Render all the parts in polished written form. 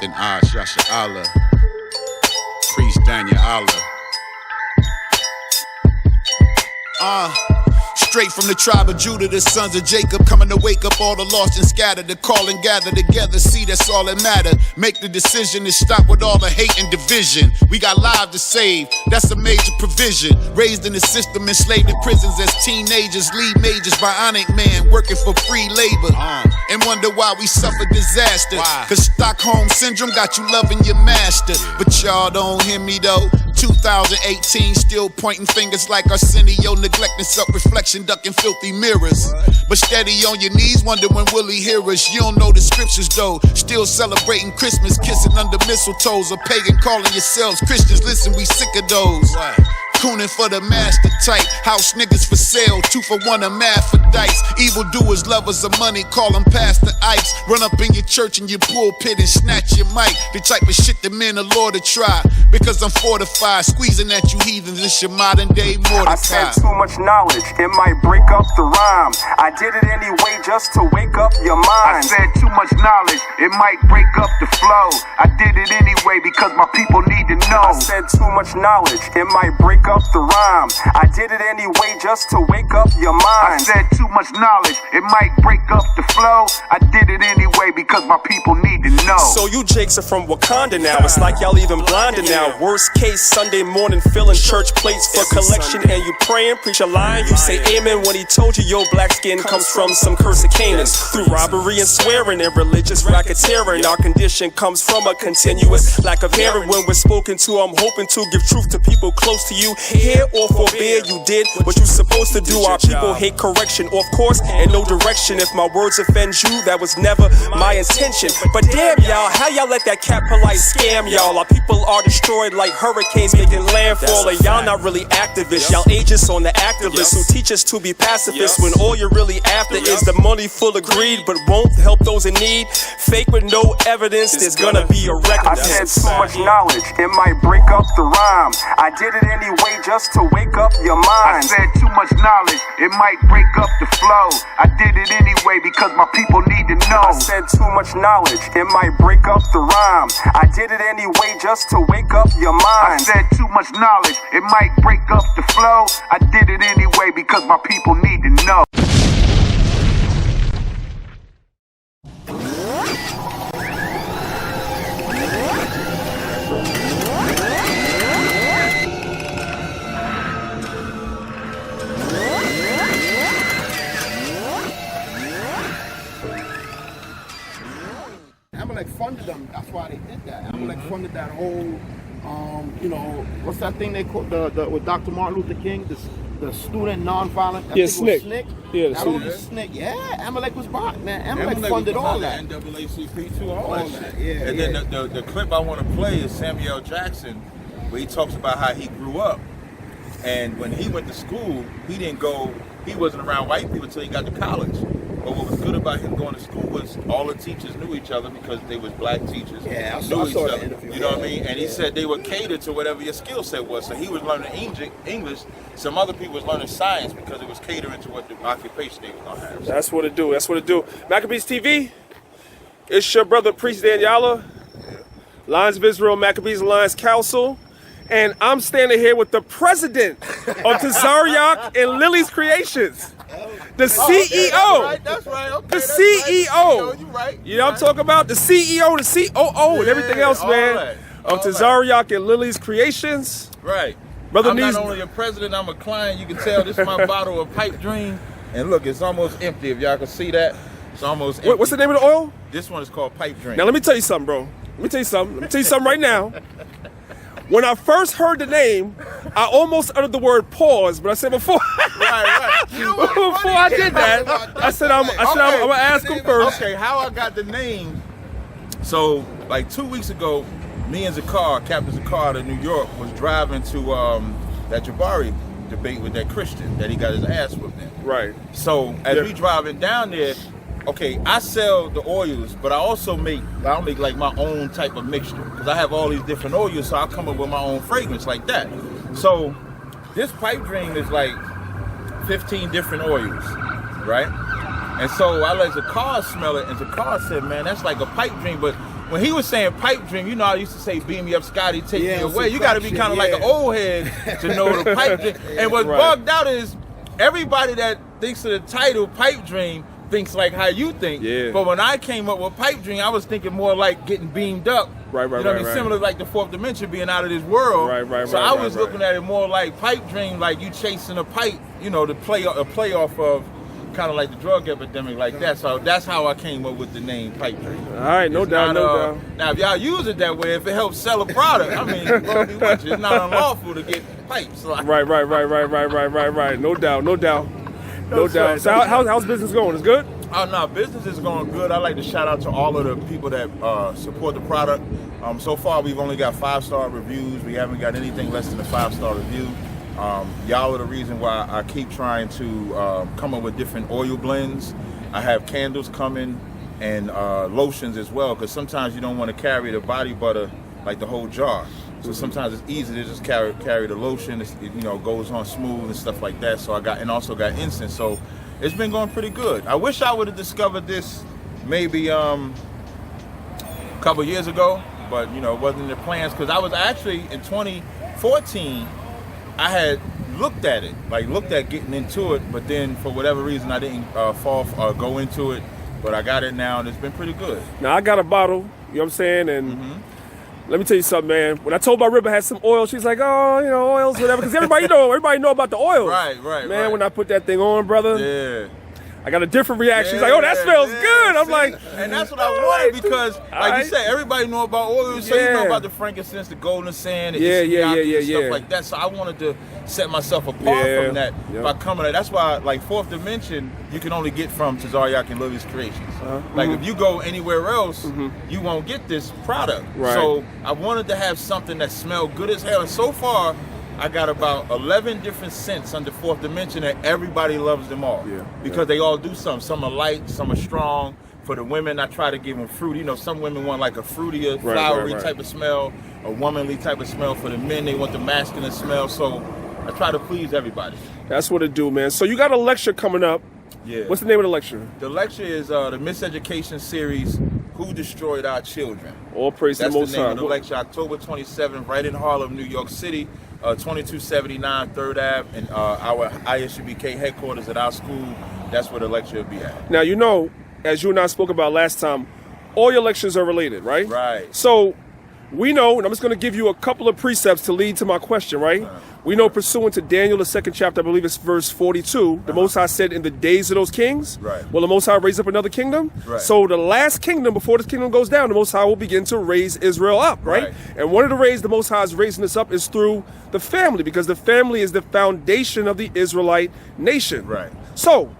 Captain Osh, Yasha Allah, Priest Daniel Allah. Straight from the tribe of Judah, the sons of Jacob, coming to wake up all the lost and scattered, to call and gather together, see that's all that matter. Make the decision to stop with all the hate and division. We got lives to save, that's a major provision. Raised in the system, enslaved in prisons as teenagers, lead majors, bionic man, working for free labor. And wonder why we suffer disaster. Cause Stockholm Syndrome got you loving your master. But y'all don't hear me though. 2018, still pointing fingers like Arsenio, neglecting self-reflection, ducking filthy mirrors. But steady on your knees, wondering will he hear us? You don't know the scriptures though. Still celebrating Christmas, kissing under mistletoes, or pagan calling yourselves Christians. Listen, we sick of those. Cooning for the master type, house niggas for sale, 2 for 1 a mad for dice. Evildoers, lovers of money, call them Pastor Ipes. Run up in your church and your pulpit and snatch your mic. The type of shit the men of Lord to try. Because I'm fortified, squeezing at you heathens, it's your modern day Mordecai. I said too much knowledge, it might break up the rhyme. I did it anyway just to wake up your mind. I said too much knowledge, it might break up the flow. I did it anyway because my people need to know. I said too much knowledge, it might break up the rhyme. I did it anyway just to wake up your mind. I said too much knowledge, it might break up the flow. I did it anyway because my people need to know. So you jakes are from Wakanda now, it's like y'all even blinded now. Worst case, Sunday morning filling church plates for collection and you praying, preach a line, you say amen when he told you your black skin comes from some curse of Canaans. Through robbery and swearing and religious racketeering, our condition comes from a continuous lack of hearing. When we're spoken to, I'm hoping to give truth to people close to you. Hear or forbear, you did what you supposed to do. Our people hate correction, off course and no direction. If my words offend you, that was never my intention. But damn y'all, how y'all let that cat polite scam y'all? Our people are destroyed like hurricanes making landfall. And y'all not really activists, y'all agents on the activists who teach us to be pacifists when all you're really after is the money full of greed, but won't help those in need. Fake with no evidence, there's gonna be a record. I said too much knowledge, it might break up the rhyme. I did it anyway just to wake up your mind. I said too much knowledge, it might break up the flow. I did it anyway because my people need to know. I said too much knowledge, it might break up the rhyme. I did it anyway just to wake up your mind. I said too much knowledge, it might break up the flow. I did it anyway because my people need to know. Amalek funded them. That's why they did that. Amalek funded that whole, what's that thing they call with Dr. Martin Luther King, the student nonviolent. Yeah, SNCC. Yeah, that was SNCC. Yeah, Amalek was behind, man. Amalek funded all that. NAACP too, all that shit. Yeah, and then the clip I want to play is Samuel Jackson, where he talks about how he grew up, and when he went to school, he wasn't around white people until he got to college. But what was good about him going to school was all the teachers knew each other because they was black teachers. Yeah, I knew saw each that other. interview. You know what I mean? And he said they would cater to whatever your skill set was. So he was learning English. Some other people was learning science because it was catering to what the occupation they was gonna have. That's what it do. That's what it do. Maccabees TV. It's your brother Priest Daniela, Lions of Israel, Maccabees Alliance Council, and I'm standing here with the president of Tazaryach and Lily's Creations. The CEO. That's right. Okay, The CEO. You right. You know what I'm talking about? The CEO, the COO, and everything else, man. Of Tazaryach and Lily's Creations. Right. Brother I'm Nees. not only a president, I'm a client. You can tell this is my bottle of Pipe Dream. And look, it's almost empty. If y'all can see that, it's almost empty. What's the name of the oil? This one is called Pipe Dream. Now let me tell you something, bro. Let me tell you something right now. When I first heard the name, I almost uttered the word pause, but I said before right. You know what's before funny? I did that, I said I'm gonna ask him first. Okay, how I got the name. So like 2 weeks ago, me and Zakar, Captain Zakar out of New York, was driving to that Jabari debate with that Christian that he got his ass whipped in. Right. So as we driving down there, okay, I sell the oils, but I make like my own type of mixture because I have all these different oils, so I come up with my own fragrance like that. So this Pipe Dream is like 15 different oils, right? And so I let Zakar smell it, and Zakar said, man, that's like a pipe dream, but when he was saying pipe dream, you know, I used to say beam me up, Scotty, take me away. You got to be kind of like an old head to know the pipe dream. And what's bugged out is everybody that thinks of the title pipe dream thinks like how you think. Yeah. But when I came up with pipe dream, I was thinking more like getting beamed up. Right, you know what I mean? Similar like the fourth dimension being out of this world. So I was looking at it more like pipe dream, like you chasing a pipe, you know, to play off of kind of like the drug epidemic like that. So that's how I came up with the name pipe dream. All right, no doubt. Now, if y'all use it that way, if it helps sell a product, I mean, well, it's not unlawful to get pipes. Like. Right. No doubt. So how's business going? It's good? Oh, no, business is going good. I'd like to shout out to all of the people that support the product. So far, we've only got 5-star reviews. We haven't got anything less than a 5-star review. Y'all are the reason why I keep trying to come up with different oil blends. I have candles coming and lotions as well, because sometimes you don't want to carry the body butter like the whole jar. So sometimes it's easy to just carry the lotion. It goes on smooth and stuff like that. So also got incense. So it's been going pretty good. I wish I would have discovered this maybe a couple years ago, but it wasn't in the plans, because I was actually in 2014. I had looked at getting into it, but then for whatever reason I didn't go into it. But I got it now, and it's been pretty good. Now I got a bottle, you know what I'm saying, and let me tell you something, man. When I told my Ripper had some oil, she's like, oh, oils, whatever, because everybody know about the oils. Right. Man, when I put that thing on, brother, yeah, I got a different reaction. She's like, oh, that smells good. I'm like, and that's what I wanted, because, like you said, everybody know about oils, so you know about the frankincense, the golden sand, the stuff like that. So I wanted to set myself apart from that by coming at. That's why, like, fourth dimension, you can only get from Tazaryach and Lily's Creations. Like, if you go anywhere else, you won't get this product. Right. So I wanted to have something that smelled good as hell, and so far, I got about 11 different scents under fourth dimension, and everybody loves them all. Because they all do something. Some are light, some are strong. For the women, I try to give them fruity. Some women want like a fruitier, flowery type of smell, a womanly type of smell. For the men, they want the masculine smell. So I try to please everybody. That's what it do, man. So you got a lecture coming up. Yeah. What's the name of the lecture? The lecture is the Miseducation series, Who Destroyed Our Children. All praise to the Most High. That's the name of the lecture. October 27th, right in Harlem, New York City. 2279 3rd Ave, and our ISUBK headquarters at our school. That's where the lecture will be at. Now, as you and I spoke about last time, all your lectures are related, right? Right. So we know, and I'm just going to give you a couple of precepts to lead to my question, right? We know, pursuant to Daniel, the 2nd chapter, I believe it's verse 42, the Most High said, in the days of those kings, will the Most High raise up another kingdom? So the last kingdom, before this kingdom goes down, the Most High will begin to raise Israel up, right? And one of the ways the Most High is raising us up is through the family, because the family is the foundation of the Israelite nation. Right. So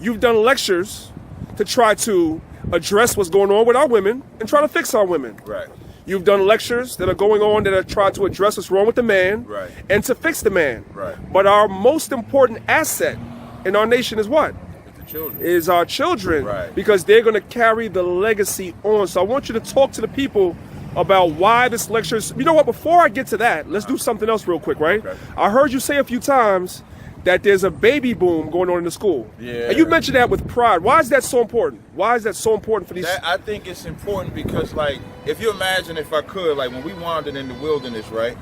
you've done lectures to try to address what's going on with our women and try to fix our women. Right. You've done lectures that are going on that are trying to address what's wrong with the man and to fix the man. Right. But our most important asset in our nation is what? It's the children. Is our children. Right. Because they're going to carry the legacy on. So I want you to talk to the people about why this lecture is. You know what? Before I get to that, let's do something else real quick, right? Okay. I heard you say a few times that there's a baby boom going on in the school. Yeah. And you mentioned that with pride. Why is that so important? Why is that so important for these? I think it's important because, like, if you imagine, if I could, like, when we wandered in the wilderness, right?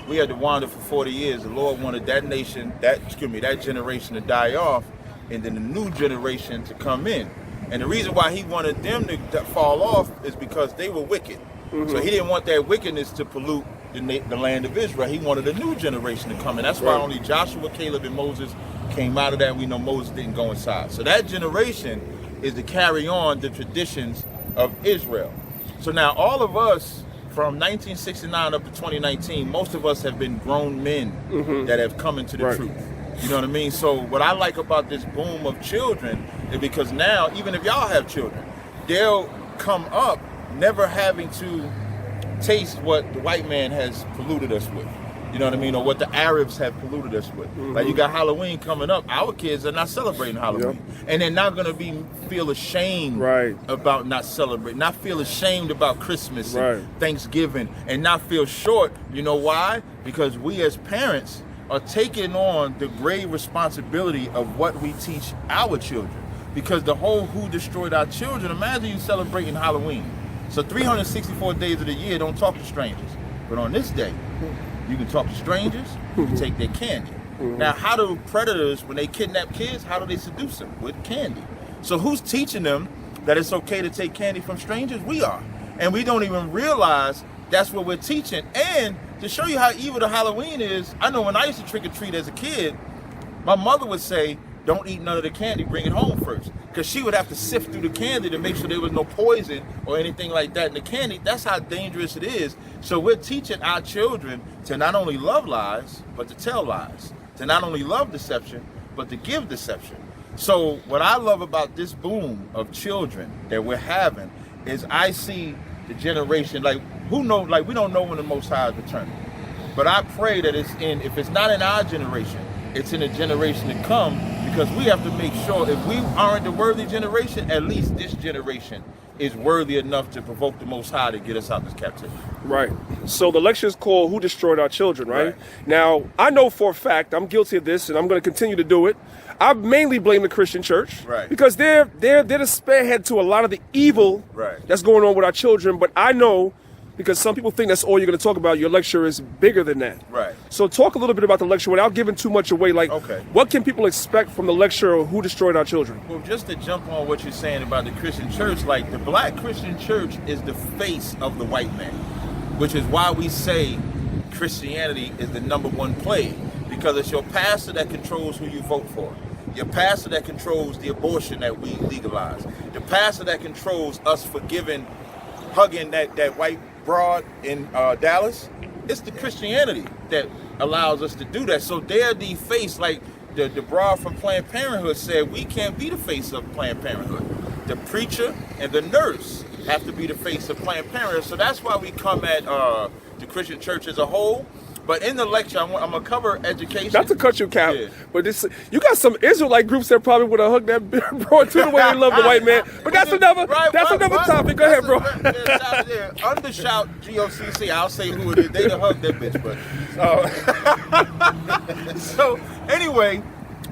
We had to wander for 40 years. The Lord wanted that nation, that generation to die off, and then the new generation to come in. And the reason why he wanted them to fall off is because they were wicked. So he didn't want that wickedness to pollute the land of Israel. He wanted a new generation to come in. That's why only Joshua, Caleb, and Moses came out of that. We know Moses didn't go inside. So that generation is to carry on the traditions of Israel. So now all of us, from 1969 up to 2019, most of us have been grown men that have come into the truth. You know what I mean? So what I like about this boom of children is because now, even if y'all have children, they'll come up never having to taste what the white man has polluted us with. You know what I mean? Or what the Arabs have polluted us with. Like, you got Halloween coming up. Our kids are not celebrating Halloween. And they're not going to feel ashamed about not celebrating, not feel ashamed about Christmas and Thanksgiving, and not feel short. You know why? Because we as parents are taking on the grave responsibility of what we teach our children. Because the whole who destroyed our children, imagine you celebrating Halloween. So 364 days of the year, don't talk to strangers. But on this day, you can talk to strangers, you can take their candy. Now, how do predators, when they kidnap kids, how do they seduce them? With candy. So who's teaching them that it's okay to take candy from strangers? We are. And we don't even realize that's what we're teaching. And to show you how evil the Halloween is, I know when I used to trick or treat as a kid, my mother would say, don't eat none of the candy, bring it home first. Because she would have to sift through the candy to make sure there was no poison or anything like that in the candy. That's how dangerous it is. So we're teaching our children to not only love lies, but to tell lies. To not only love deception, but to give deception. So what I love about this boom of children that we're having is I see the generation, like who know, like we don't know when the Most High is returning. But I pray that it's in, if it's not in our generation, it's in a generation to come, because we have to make sure if we aren't the worthy generation, at least this generation is worthy enough to provoke the Most High to get us out of this captivity. Right. So the lecture is called Who Destroyed Our Children, right? Now, I know for a fact, I'm guilty of this, and I'm going to continue to do it. I mainly blame the Christian church. Right. Because they're the spearhead to a lot of the evil that's going on with our children. But I know, because some people think that's all you're going to talk about, your lecture is bigger than that. Right. So talk a little bit about the lecture without giving too much away. Like, okay, what can people expect from the lecture of Who Destroyed Our Children? Well, just to jump on what you're saying about the Christian church, like the black Christian church is the face of the white man, which is why we say Christianity is the #1 plague, because it's your pastor that controls who you vote for. Your pastor that controls the abortion that we legalize. The pastor that controls us hugging that white broad in Dallas. It's the Christianity that allows us to do that. So they're the face, like the broad from Planned Parenthood said, we can't be the face of Planned Parenthood. The preacher and the nurse have to be the face of Planned Parenthood. So that's why we come at the Christian church as a whole. But in the lecture, I'm going to cover education. Not to cut you, Cap, but you got some Israelite groups that probably would have hugged that broad too the way they love the white man. But that's another topic. Go ahead, bro. Undershout GOCC. I'll say who it is. They done hugged that bitch, but so anyway,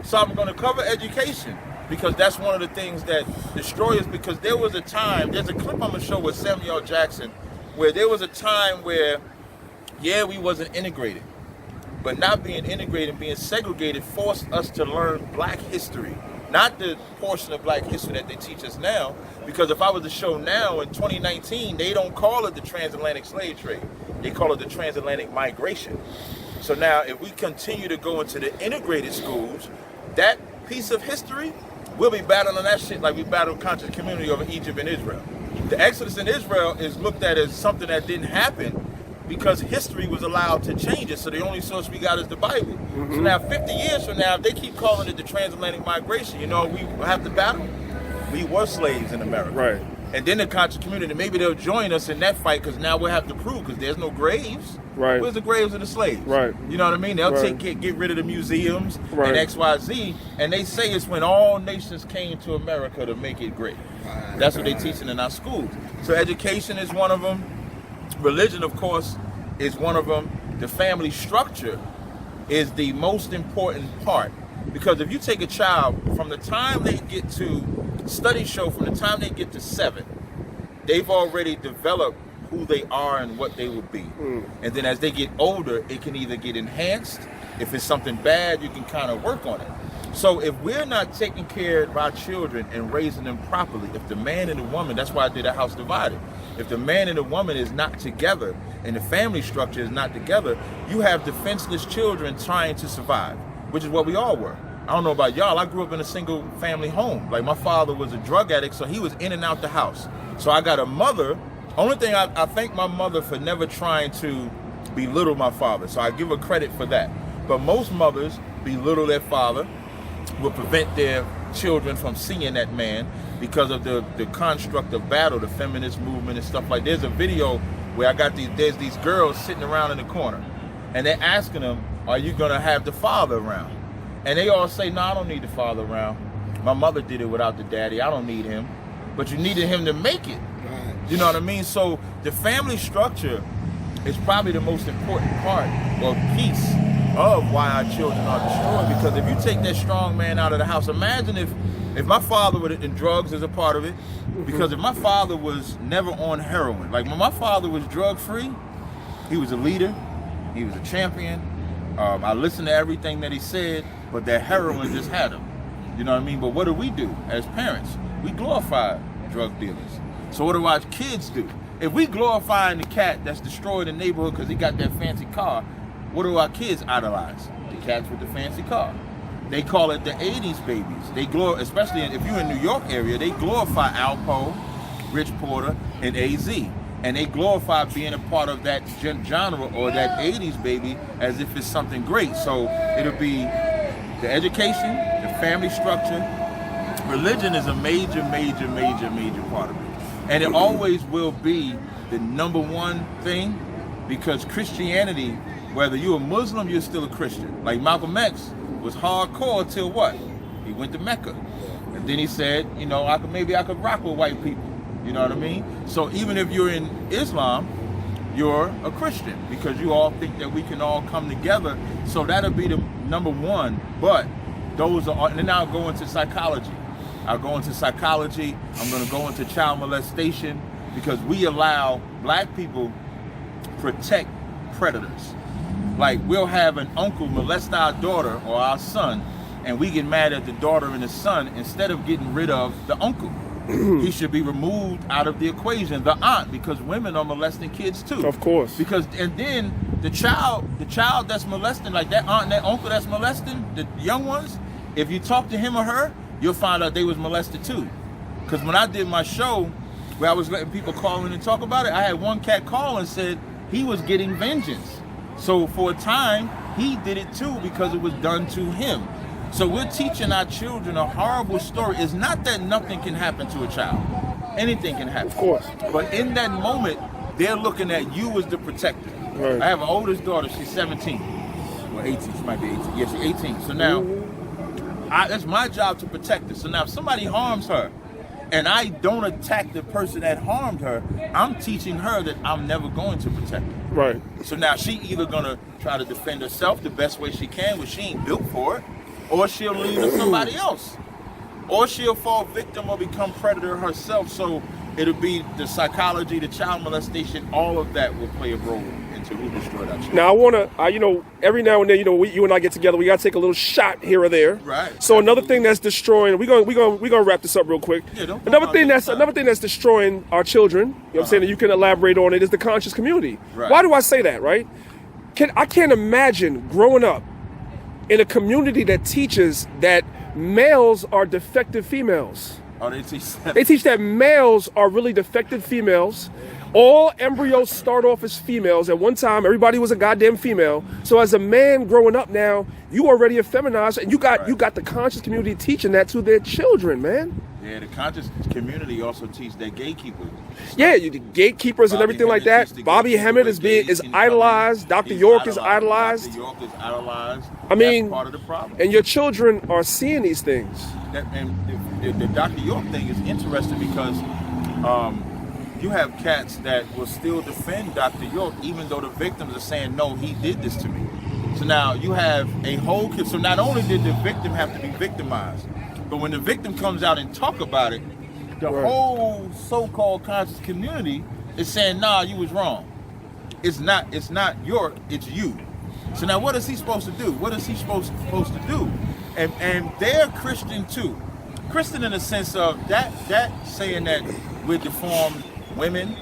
so I'm going to cover education, because that's one of the things that destroy us. Because there was a time, there's a clip I'm going to show with Samuel Jackson, where there was a time where, yeah, we wasn't integrated, but not being integrated and being segregated forced us to learn black history, not the portion of black history that they teach us now. Because if I was to show now in 2019, they don't call it the transatlantic slave trade. They call it the transatlantic migration. So now if we continue to go into the integrated schools, that piece of history, we'll be battling that shit like we battled conscious community over Egypt and Israel. The Exodus in Israel is looked at as something that didn't happen, because history was allowed to change it. So the only source we got is the Bible. So now 50 years from now, if they keep calling it the transatlantic migration, you know, we have to battle. We were slaves in America. Right. And then the conscious community, maybe they'll join us in that fight, because now we'll have to prove, because there's no graves. Right. Where's the graves of the slaves? Right. You know what I mean? They'll get rid of the museums right. and XYZ, and they say it's when all nations came to America to make it great. That's what they're teaching in our schools. So education is one of them. Religion, of course, is one of them. The family structure is the most important part, because if you take a child from the time they get to, studies show from the time they get to 7, they've already developed who they are and what they will be. And then as they get older, it can either get enhanced. If it's something bad, you can kind of work on it. So if we're not taking care of our children and raising them properly, if the man and the woman, that's why I did a house divided. If the man and the woman is not together and the family structure is not together, you have defenseless children trying to survive, which is what we all were. I don't know about y'all, I grew up in a single family home. Like my father was a drug addict, so he was in and out the house. So I got a mother. Only thing I thank my mother for never trying to belittle my father. So I give her credit for that. But most mothers belittle their father, will prevent their children from seeing that man because of the construct of battle, the feminist movement and stuff like that. There's a video where there's these girls sitting around in the corner, and they're asking them, are you gonna have the father around? And they all say, no, I don't need the father around. My mother did it without the daddy, I don't need him. But you needed him to make it. You know what I mean? So the family structure is probably the most important part or piece of why our children are destroyed. Because if you take that strong man out of the house, imagine if If my father would, and drugs is a part of it, because if my father was never on heroin, like when my father was drug free, he was a leader, he was a champion. I listened to everything that he said, but that heroin just had him. You know what I mean? But what do we do as parents? We glorify drug dealers. So what do our kids do? If we glorifying the cat that's destroyed the neighborhood because he got that fancy car, what do our kids idolize? The cats with the fancy car. They call it the 80s babies. They especially if you're in New York area, they glorify Alpo, Rich Porter, and AZ. And they glorify being a part of that genre or that 80s baby as if it's something great. So it'll be the education, the family structure. Religion is a major part of it. And it always will be the number one thing, because Christianity, whether you're a Muslim, you're still a Christian. Like Malcolm X was hardcore till what? He went to Mecca. And then he said, you know, maybe I could rock with white people. You know what I mean? So even if you're in Islam, you're a Christian, because you all think that we can all come together. So that'll be the number one. But those are, and then I'll go into psychology. I'm going to go into child molestation, because we allow black people protect predators. Like, we'll have an uncle molest our daughter or our son, and we get mad at the daughter and the son instead of getting rid of the uncle. He should be removed out of the equation, the aunt, because women are molesting kids too. Of course. Because, and then the child that's molesting, like that aunt and that uncle that's molesting the young ones, if you talk to him or her, you'll find out they was molested too. Because when I did my show where I was letting people call in and talk about it, I had one cat call and said he was getting vengeance. So for a time, he did it too because it was done to him. So we're teaching our children a horrible story. It's not that nothing can happen to a child. Anything can happen. Of course. But in that moment, they're looking at you as the protector. Right. I have an oldest daughter, she's 17. Well, 18, she might be 18. Yeah, she's 18. So now, it's my job to protect her. So now if somebody harms her and I don't attack the person that harmed her, I'm teaching her that I'm never going to protect her. Right. So now she either gonna try to defend herself the best way she can, which she ain't built for it, or she'll lean to somebody else. Or she'll fall victim or become predator herself. So it'll be the psychology, the child molestation, all of that will play a role into who destroyed our children. Now I want to, you know, every now and then, you know, you and I get together. We got to take a little shot here or there. Right. So another thing that's destroying. We're gonna wrap this up real quick. Yeah, don't another thing that's destroying our children. You know what I'm saying? That you can elaborate on it is the conscious community. Right. Why do I say that? Right? I can't imagine growing up in a community that teaches that males are defective females. Oh, they teach that. They teach that males are really defective females. All embryos start off as females. At one time, everybody was a goddamn female. So as a man growing up now, you already effeminized, and you got the conscious community teaching that to their children, man. Yeah, the conscious community also teach that gatekeepers. Yeah, the gatekeepers and everything like that. Bobby Hemmett is idolized. Dr. York is idolized. Dr. York is idolized. I mean, that's part of the problem. And your children are seeing these things. The Dr. York thing is interesting because you have cats that will still defend Dr. York even though the victims are saying, no, he did this to me. So now you have a whole kid. So not only did the victim have to be victimized, but when the victim comes out and talk about it, the whole so-called conscious community is saying, nah, you was wrong. It's not York, it's you. So now what is he supposed to do? What is he supposed to do? And they're Christian too. Christian in the sense of that saying that we're deformed women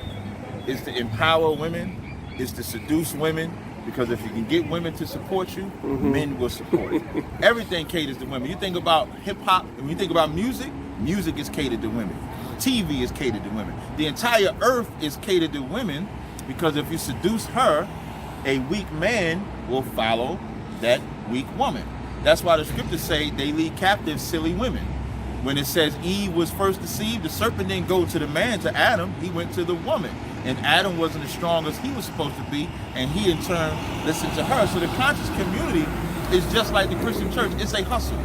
is to empower women, is to seduce women, because if you can get women to support you, men will support you. Everything caters to women. You think about hip hop, when you think about music, music is catered to women. TV is catered to women. The entire earth is catered to women, because if you seduce her, a weak man will follow that weak woman. That's why the scriptures say they lead captive silly women. When it says Eve was first deceived, the serpent didn't go to the man, to Adam, he went to the woman. And Adam wasn't as strong as he was supposed to be, and he in turn listened to her. So the conscious community is just like the Christian church, it's a hustle.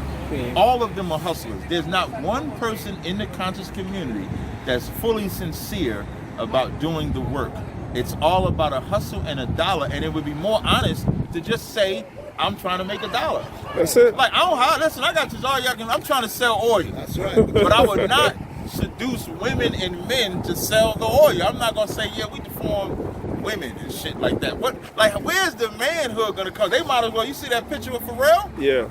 All of them are hustlers. There's not one person in the conscious community that's fully sincere about doing the work. It's all about a hustle and a dollar, and it would be more honest to just say, I'm trying to make $1. That's it. Like, I don't listen, I got Tazaryach, I'm trying to sell oil. That's right. But I would not seduce women and men to sell the oil. I'm not gonna say, yeah, we deform women and shit like that. What, like, where's the manhood gonna come? They might as well. You see that picture of Pharrell? Yeah.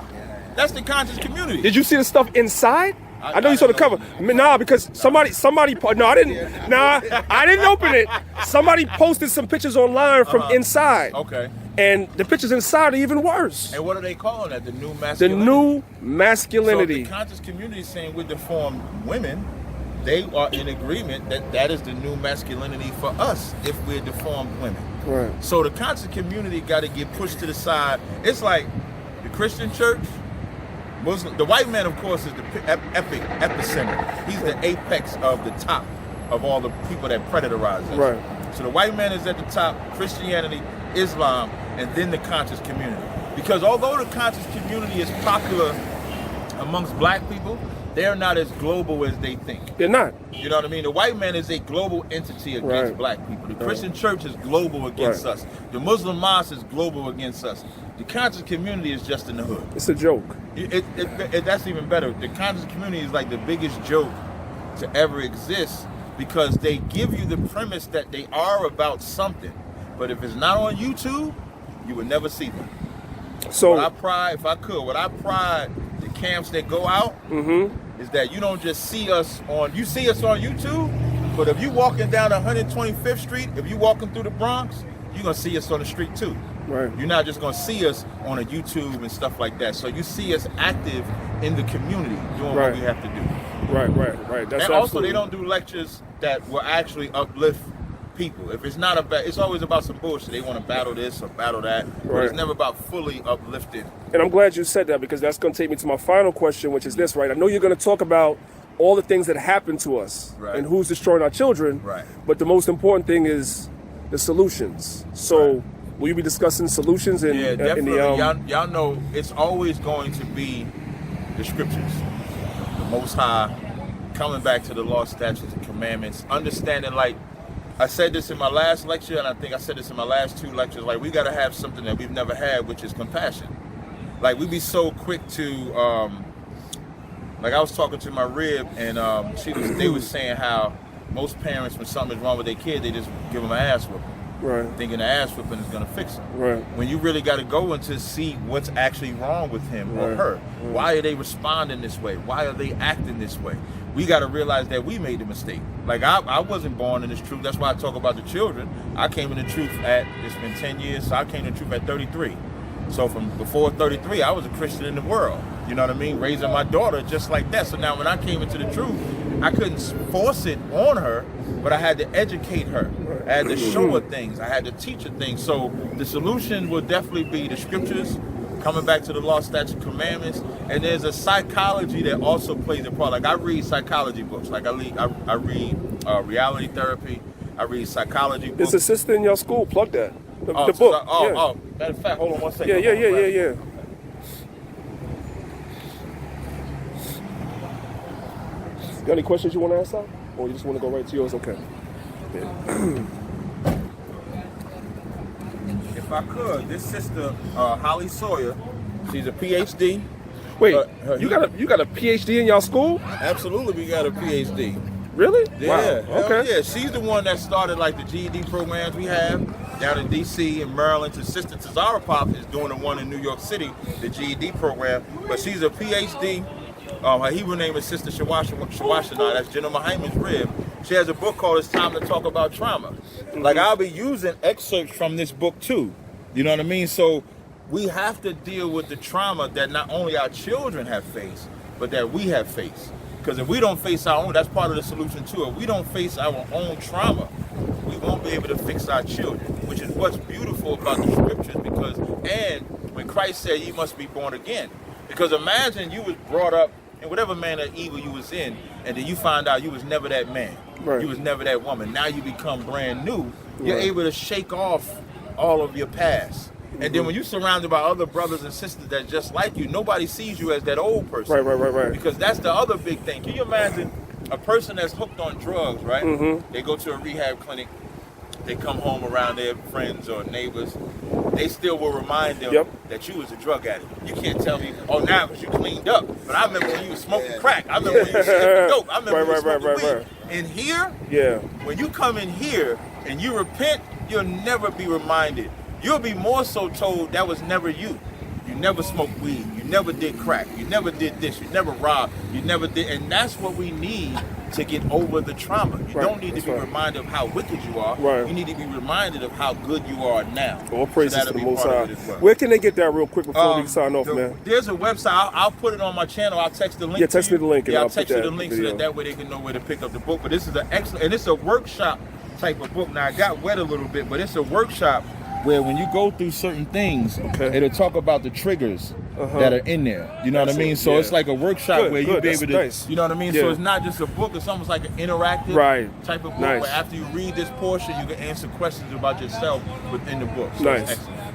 That's the conscious community. Did you see the stuff inside? I know you saw the cover. Nah, because somebody. No, I didn't. Nah, I didn't open it. Somebody posted some pictures online from inside. Okay. And the pictures inside are even worse. And what are they calling that? The new The masculinity. new masculinity. So the conscious community is saying we deform women. They are in agreement that that is the new masculinity for us if we're deformed women. Right. So the conscious community got to get pushed to the side. It's like the Christian church, Muslim. The white man, of course, is the epicenter. He's the apex of the top of all the people that predatorize us. Right. So the white man is at the top, Christianity, Islam, and then the conscious community. Because although the conscious community is popular amongst black people, they're not as global as they think. They're not. You know what I mean? The white man is a global entity against black people. The Christian church is global against us. The Muslim mosque is global against us. The conscious community is just in the hood. It's a joke. That's even better. The conscious community is like the biggest joke to ever exist because they give you the premise that they are about something. But if it's not on YouTube, you would never see them. So what I pride the camps that go out is that you don't just see us on YouTube, but if you walking down 125th Street, if you walking through the Bronx, you're gonna see us on the street too. Right. You're not just gonna see us on a YouTube and stuff like that. So you see us active in the community doing what we have to do. Right. That's and also they don't do lectures that will actually uplift people. If it's not about, it's always about some bullshit. They want to battle this or battle that, but it's never about fully uplifting. And I'm glad you said that because that's going to take me to my final question, which is this, right? I know you're going to talk about all the things that happen to us and who's destroying our children, but the most important thing is the solutions. So will you be discussing solutions in, definitely. Y'all know it's always going to be the scriptures, the Most High, coming back to the law, statutes, and commandments, understanding, like I said this in my last lecture, and I think I said this in my last 2 lectures, like we got to have something that we've never had, which is compassion. Like we be so quick to, like I was talking to my rib, and they was saying how most parents, when something is wrong with their kid, they just give them an ass whooping, thinking the ass whooping is gonna fix them. When you really got to go in to see what's actually wrong with him or her. Why are they responding this way? Why are they acting this way? We got to realize that we made the mistake. Like I wasn't born in this truth. That's why I talk about the children. I came in the truth it's been 10 years, so I came in the truth at 33. So from before 33, I was a Christian in the world. You know what I mean? Raising my daughter just like that. So now when I came into the truth, I couldn't force it on her, but I had to educate her. I had to show her things. I had to teach her things. So the solution will definitely be the scriptures, coming back to the law, statute, commandments, and there's a psychology that also plays a part. Like I read psychology books. Like I read reality therapy. I read psychology books. It's a sister in your school. Plug that. The book. Matter of fact, hold on one second. Yeah. Got any questions you want to ask out? Or you just want to go right to yours? Okay. If I could, this sister, Holly Sawyer, she's a PhD. Wait, you got a PhD in y'all school? Absolutely, we got a PhD. Really? Yeah. Wow. Okay. Yeah, she's the one that started like the GED programs we have down in DC and Maryland. Her sister Tazaryach is doing the one in New York City, the GED program. But she's a PhD. Her Hebrew name is Sister Shawashana. That's General Hyman's rib. She has a book called It's Time to Talk About Trauma. Like I'll be using excerpts from this book too. You know what I mean? So we have to deal with the trauma that not only our children have faced, but that we have faced. Because if we don't face our own, that's part of the solution too. If we don't face our own trauma, we won't be able to fix our children, which is what's beautiful about the scriptures. And when Christ said you must be born again, because imagine you was brought up in whatever manner of evil you was in, and then you find out you was never that man, you was never that woman. Now you become brand new. You're able to shake off all of your past. And then when you're surrounded by other brothers and sisters that just like you, nobody sees you as that old person. Right. Because that's the other big thing. Can you imagine a person that's hooked on drugs, right? They go to a rehab clinic, they come home around their friends or neighbors, they still will remind them that you was a drug addict. You can't tell me, oh, now because you cleaned up. But I remember when you was smoking crack. I remember when you was smoking dope. I remember when you was smoking weed. And here, when you come in here and you repent, you'll never be reminded. You'll be more so told that was never you. You never smoked weed. You never did crack. You never did this. You never robbed. You never did. And that's what we need to get over the trauma. You don't need to be reminded of how wicked you are. You need to be reminded of how good you are now. All praises to the Most High. Where can they get that real quick before we sign off, man? There's a website. I'll put it on my channel. I'll text the link. Yeah, text me the link. Yeah, I'll text you the link so that way they can know where to pick up the book. But this is an excellent, and it's a workshop type of book. Now, I got wet a little bit, but it's a workshop where when you go through certain things, it'll talk about the triggers that are in there. You know what I mean? So it's like a workshop where you'll be able to, you know what I mean? So it's not just a book, it's almost like an interactive type of book where after you read this portion, you can answer questions about yourself within the book. So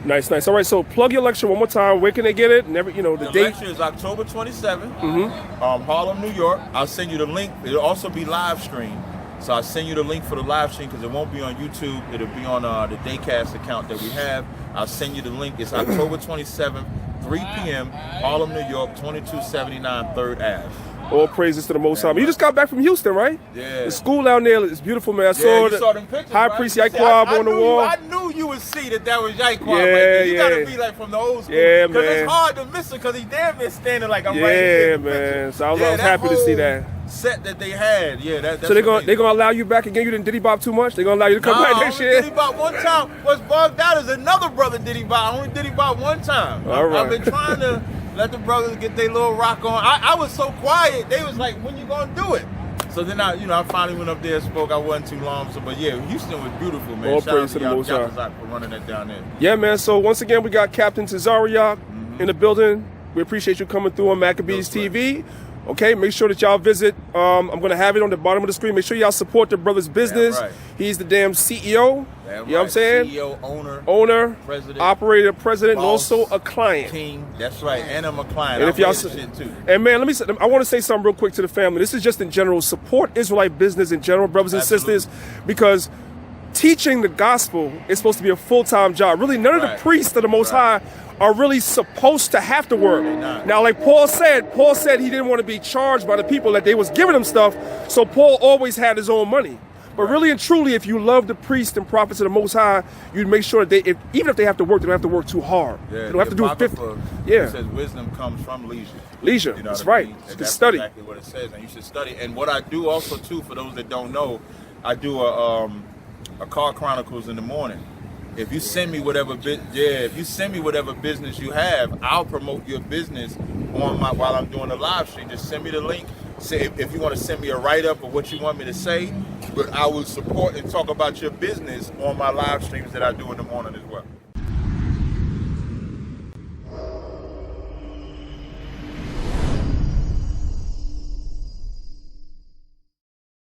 Nice. All right, so plug your lecture one more time. Where can they get it? The date? The lecture is October 27th, Harlem, New York. I'll send you the link. It'll also be live streamed. So I'll send you the link for the live stream because it won't be on YouTube. It'll be on the Daycast account that we have. I'll send you the link. It's October 27th, 3 p.m., Harlem, New York, 2279 3rd Ave. All praises to the Most High. You just got back from Houston, right? Yeah. The school down there is beautiful, man. I saw them pictures, High Priest Yaquab on the wall. I knew you would see that was Yaquab. You gotta be like from the old school. Yeah, man. Because it's hard to miss it because he damn near standing like I'm right here. Yeah, man. So I was happy to see that. Set that they had, that's so they're gonna allow you back again. You didn't diddy bop too much. They're gonna allow you to come back next year. Diddy bop one time. What's bugged out is another brother diddy bop. I only diddy bop one time. All right. I've been trying to let the brothers get their little rock on. I was so quiet. They was like, "When you gonna do it?" So then I finally went up there and spoke. I wasn't too long. So, but yeah, Houston was beautiful, man. All Shout praise out to the Most High for running that down there. Yeah, man. So once again, we got Captain Tazaryach in the building. We appreciate you coming through on Maccabees TV. Okay, make sure that y'all visit. I'm going to have it on the bottom of the screen. Make sure y'all support the brother's business. He's the damn CEO. You know what I'm saying? CEO, owner, president, operator, president, boss, and also a client. King. That's right. And I'm a client. And if y'all too. And man, I want to say something real quick to the family. This is just in general. Support Israelite business in general, brothers and sisters, because teaching the gospel is supposed to be a full-time job. Really, none of the priests of the Most High are really supposed to have to work. Now, like Paul said he didn't want to be charged by the people that they was giving him stuff, so Paul always had his own money. But really and truly, if you love the priests and prophets of the Most High, you'd make sure that even if they have to work, they don't have to work too hard. They don't have to do 50. It says wisdom comes from leisure. Leisure, you know that's right. I mean? You can study. That's exactly what it says, and you should study. And what I do also, too, for those that don't know, I do a Car Chronicles in the morning. If you send me whatever business you have, I'll promote your business while I'm doing the live stream. Just send me the link. Say if you want to send me a write-up of what you want me to say, but I will support and talk about your business on my live streams that I do in the morning as well.